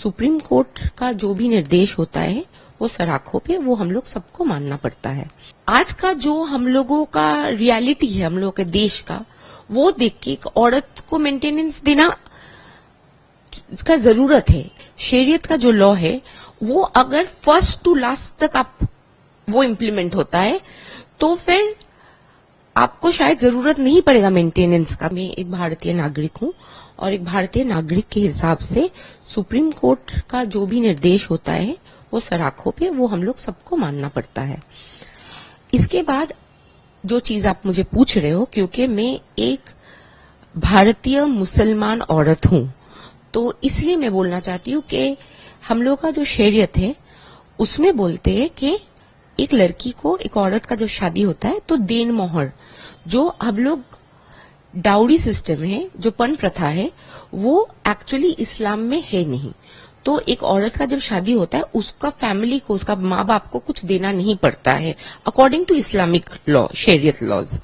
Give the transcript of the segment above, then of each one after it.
Supreme court का जो भी निर्देश होता है वो सराखों पे वो हम लोग सबको मानना पड़ता है। आज का जो हम लोगों का रियलिटी है हम लोगों के देश का, वो देख के एक औरत को मेंटेनेंस देना का जरूरत है। शरीयत का जो लॉ है वो अगर फर्स्ट टू लास्ट तक आप वो इम्प्लीमेंट होता है तो फिर आपको शायद जरूरत नहीं पड़ेगा मेंटेनेंस का। मैं एक भारतीय नागरिक हूं और एक भारतीय नागरिक के हिसाब से सुप्रीम कोर्ट का जो भी निर्देश होता है वो सराखों पे वो हम लोग सबको मानना पड़ता है। इसके बाद जो चीज आप मुझे पूछ रहे हो, क्योंकि मैं एक भारतीय मुसलमान औरत हूं तो इसलिए मैं बोलना चाहती हूँ कि हम लोग का जो शरीयत है उसमें बोलते हैं कि एक लड़की को, एक औरत का जब शादी होता है तो देन मोहर, जो हम लोग डाउरी सिस्टम है, जो पन प्रथा है, वो एक्चुअली इस्लाम में है नहीं। तो एक औरत का जब शादी होता है उसका फैमिली को, उसका माँ बाप को कुछ देना नहीं पड़ता है अकॉर्डिंग टू इस्लामिक लॉ, शरीयत लॉज।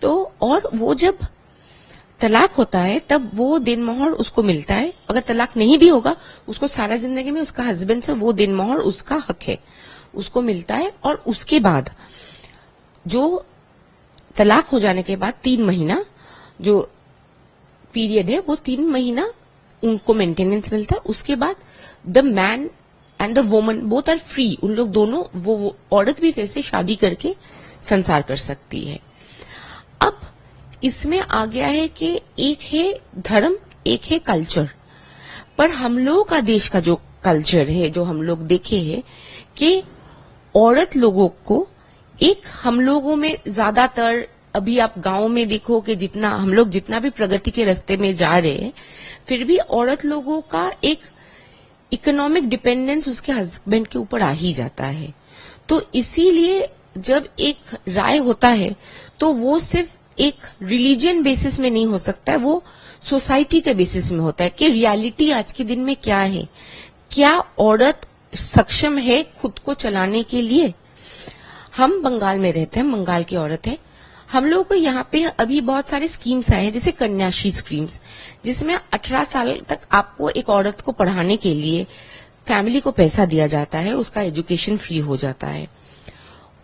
तो और वो जब तलाक होता है तब वो दिन मोहर उसको मिलता है। अगर तलाक नहीं भी होगा उसको सारा जिंदगी में उसका हस्बैंड से वो दिन मोहर उसका हक है, उसको मिलता है। और उसके बाद जो तलाक हो जाने के बाद 3 महीना जो पीरियड है वो 3 महीना उनको मेंटेनेंस मिलता है। उसके बाद the man and the woman both are free, उन लोग दोनों, वो औरत भी फिर से शादी करके संसार कर सकती है। अब इसमें आ गया है कि एक है धर्म, एक है कल्चर। पर हम लोगों का देश का जो कल्चर है, जो हम लोग देखे हैं कि औरत लोगों को एक, हम लोगों में ज्यादातर, अभी आप गांव में देखो कि जितना हम लोग जितना भी प्रगति के रास्ते में जा रहे हैं, फिर भी औरत लोगों का एक इकोनॉमिक डिपेंडेंस उसके हस्बैंड के ऊपर आ ही जाता है। तो इसीलिए जब एक राय होता है तो वो सिर्फ एक रिलीजन बेसिस में नहीं हो सकता है, वो सोसाइटी के बेसिस में होता है कि रियलिटी आज के दिन में क्या है, क्या औरत सक्षम है खुद को चलाने के लिए। हम बंगाल में रहते हैं, बंगाल की औरत है। हम लोगों को यहाँ पे अभी बहुत सारे स्कीम्स आए हैं, जैसे कन्याश्री स्कीम्स, जिसमें 18 साल तक आपको एक औरत को पढ़ाने के लिए फैमिली को पैसा दिया जाता है, उसका एजुकेशन फ्री हो जाता है।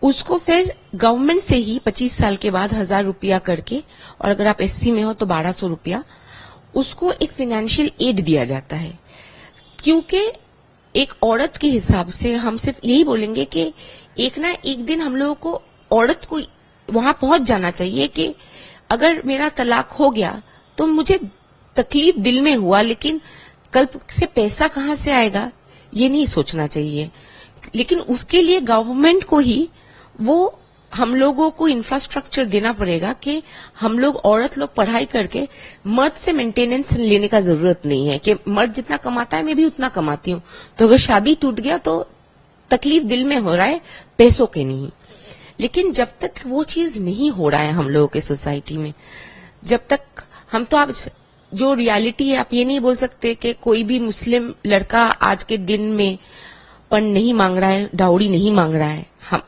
उसको फिर गवर्नमेंट से ही 25 साल के बाद 1000 रुपया करके, और अगर आप एससी में हो तो 1200 रुपया, उसको एक फाइनेंशियल एड दिया जाता है। क्योंकि एक औरत के हिसाब से हम सिर्फ यही बोलेंगे कि एक ना एक दिन हम लोगों को, औरत को वहां पहुंच जाना चाहिए कि अगर मेरा तलाक हो गया तो मुझे तकलीफ दिल में हुआ, लेकिन कल से पैसा कहां से आएगा ये नहीं सोचना चाहिए। लेकिन उसके लिए गवर्नमेंट को ही वो हम लोगों को इंफ्रास्ट्रक्चर देना पड़ेगा कि हम लोग, औरत लोग पढ़ाई करके मर्द से मेंटेनेंस लेने का जरूरत नहीं है कि मर्द जितना कमाता है मैं भी उतना कमाती हूँ, तो अगर शादी टूट गया तो तकलीफ दिल में हो रहा है, पैसों के नहीं। लेकिन जब तक वो चीज नहीं हो रहा है हम लोगों के सोसाइटी में, जब तक हम, तो आप जो रियलिटी है, आप ये नहीं बोल सकते कि कोई भी मुस्लिम लड़का आज के दिन में पण नहीं मांग रहा है, डाउरी नहीं मांग रहा है। हम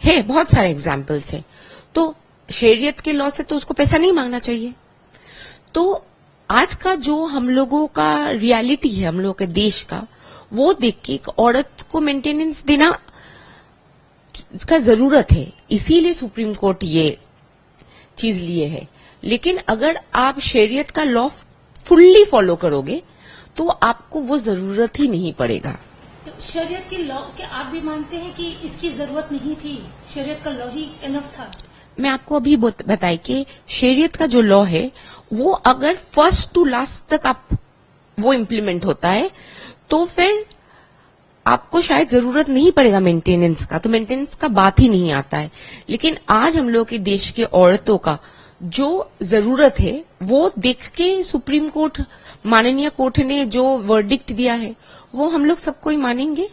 है, बहुत सारे एग्जाम्पल्स है। तो शरीयत के लॉ से तो उसको पैसा नहीं मांगना चाहिए। तो आज का जो हम लोगों का रियलिटी है हम लोगों के देश का, वो देख के एक औरत को मेंटेनेंस देना का जरूरत है, इसीलिए सुप्रीम कोर्ट ये चीज लिए है। लेकिन अगर आप शरीयत का लॉ फुल्ली फॉलो करोगे तो आपको वो जरूरत ही नहीं पड़ेगा। तो शरीयत के लॉ के आप भी मानते हैं कि इसकी जरूरत नहीं थी, शरीयत का लॉ ही इनफ था? मैं आपको अभी बताई कि शरीयत का जो लॉ है वो अगर फर्स्ट टू लास्ट तक आप वो इम्प्लीमेंट होता है तो फिर आपको शायद जरूरत नहीं पड़ेगा मेंटेनेंस का, तो मेंटेनेंस का बात ही नहीं आता है। लेकिन आज हम लोग के देश के औरतों का जो जरूरत है वो देख के सुप्रीम कोर्ट, माननीय कोर्ट ने जो वर्डिक्ट दिया है वो हम लोग सबको ही मानेंगे।